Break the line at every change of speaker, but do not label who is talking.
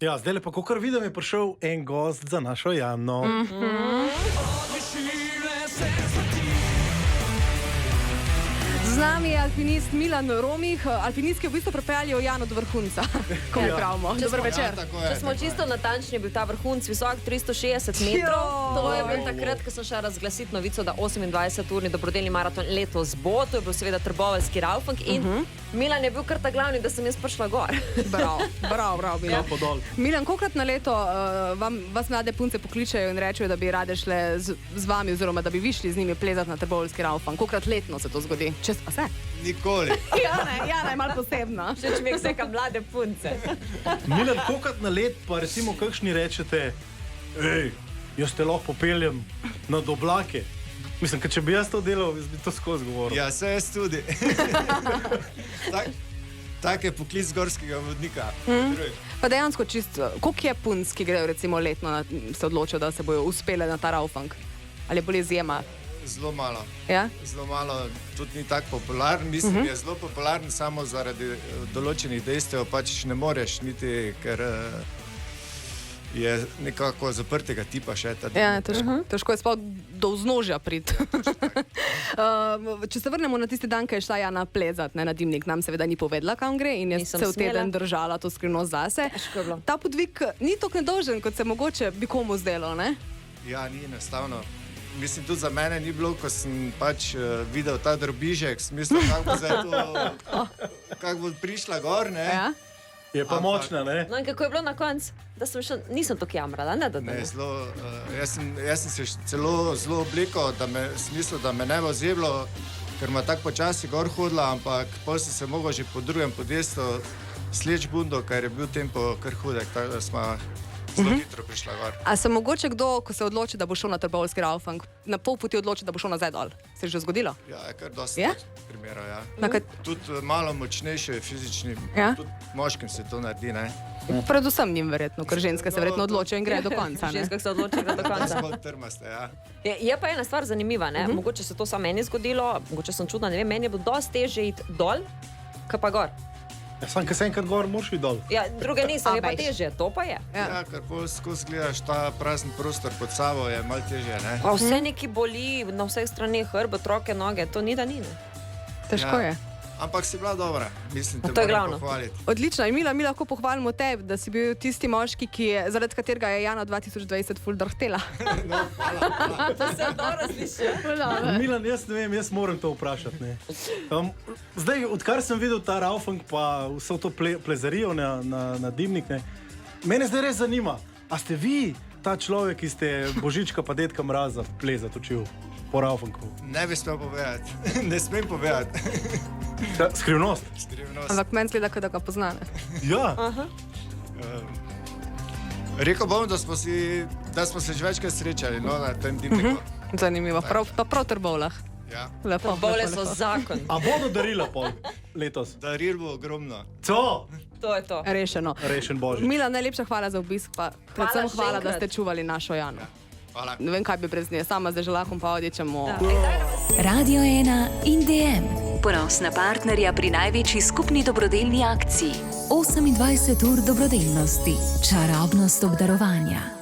Ja, zdaj lepo, ko kar vidim, je prišel en gost za našo Jano.
Z nami je alpinist Milan Romih. Alpinistki v bistvu pripeljajo Jano do vrhunca, ko mi pravimo. Dober večer.
Če smo čisto natančni, je bil ta vrhunc visok 360 metrov. To je bil takrat, ko sem šla razglasiti novico, da 28-urni dobrodelni maraton letos bo. To je bil seveda trboveljski Raufang in Milan je bil kar ta glavni, da sem jaz prišla gor.
Bravo, Milan. Milan, kolikrat na leto vas mlade punce pokličejo in rečejo, da bi rade šle z vami oziroma da bi vi šli z njimi plezati na trboveljski Raufang? Kolikrat letno se to zgodi? A se?
Nikoli.
Jana je malo posebna.
Še če mi vse kam mlade punce.
Milan, kolikrat na let pa recimo kakšni rečete, jaz te lahko popeljem na Doblake. Mislim, če bi jaz to delal, bi to skozi govoril.
Ja, se jaz tudi. Tak je poklic gorskega vodnika.
Pa dejansko čisto, koliko je punc, ki grejo recimo letno se odločijo, da se bojo uspele na ta Raufang? Ali je bolj izjema?
Zelo malo.
Ja?
Zelo malo, tudi ni tako popularen. Mislim, je zelo popularen samo zaradi določenih dejstev, pač ne moreš niti, ker je nekako zaprtega tipa še ta
Ja, težko je sploh do vznožja priti. Če se vrnemo na tisti dan, ko je šla Jana plezat na dimnik, nam seveda ni povedala, kam gre in je cel teden držala to skrivnost zase. Ta podvig ni tako nedolžen, kot se mogoče bi komu zdelo, ne?
Ja, ni enostavno. Mislim, tudi za mene ni bilo, ko sem pač videl ta drobižek, smisel, kako bo prišla gor, ne?
Ja?
Je pa močna, ne?
No in kako je bilo na koncu? Da sem še, nisem tako jamrala, ne?
Ne, zelo, jaz sem se celo zelo oblikal, smisel, da me ne bo zjeblo, ker ima tako počasi gor hodila, ampak pol sem se mogel že po drugem podjestu sleč bundo, ker je bil tempo kar hudek, tako da smo zelo hitro prišla gor.
A se mogoče kdo, ko se odloči, da bo šel na trboveljski Raufang, na pol poti odloči, da bo šel nazaj dol? Se je že zgodilo?
Ja, je kar dosti primerov, ja. Tudi malo močnejše fizičnim, tudi moškim se to naredi, ne?
Predvsem njim verjetno, ker ženske se verjetno odločijo in grejo do konca, ne?
Ženske se odločijo do konca.
Zelo trmaste, ja.
Je pa ena stvar zanimiva, ne? Mogoče se to samo meni zgodilo, mogoče sem čudna, ne vem, meni je bilo dosti težje iti dol, kot pa gor.
Ja, sam, ker se enkrat gor moraš iti dol.
Ja, druge nisem, je pa težje, to pa je.
Ja, ker bolj skozi gledaš ta prazen prostor pod sabo, je malo težje, ne?
A vse neki boli na vseh straneh, hrbet, roke, noge, to ni da ni, ne?
Težko je.
Ampak si bila dobra, mislim, te
To je
moram
glavno.
pohvaliti.
Odlično. In mi lahko pohvalimo tebi, da si bil tisti moški, zaradi katerega je Jana 2020 ful drhtela.
No, hvala.
To se dobro sliši.
Milan, jaz ne vem, jaz moram to vprašati, ne. Zdaj, odkar sem videl ta Raufang pa vso to plezarijo na dimnik, ne, mene zdaj res zanima, a ste vi ta človek, ki ste Božička pa Dedka Mraza plezat učil po Raufangu?
Ne bi smel povedati, ne smem povedati.
Skrivnost?
Skrivnost.
Ampak meni sleda, da ga poznane.
Ja.
Rekel bom, da smo se že večkrat srečali, no, na tem dimniku.
Zanimivo, pa prav Trbovljah.
Ja.
Lepo.
Bole so zakon.
A bodo darila pol letos?
Daril bo ogromno.
Co?
To je to.
Rešeno.
Rešen Božič.
Milan, najlepša hvala za obisk, pa predvsem
še
hvala, da
enkrat.
ste čuvali našo Jano.
Hvala.
Ne vem, kaj bi brez nje, sama zdaj že lahko pa odječemo.
Radio 1 in DM. Ponosna partnerja pri največji skupni dobrodelni akciji. 28 ur dobrodelnosti. Čarobnost obdarovanja.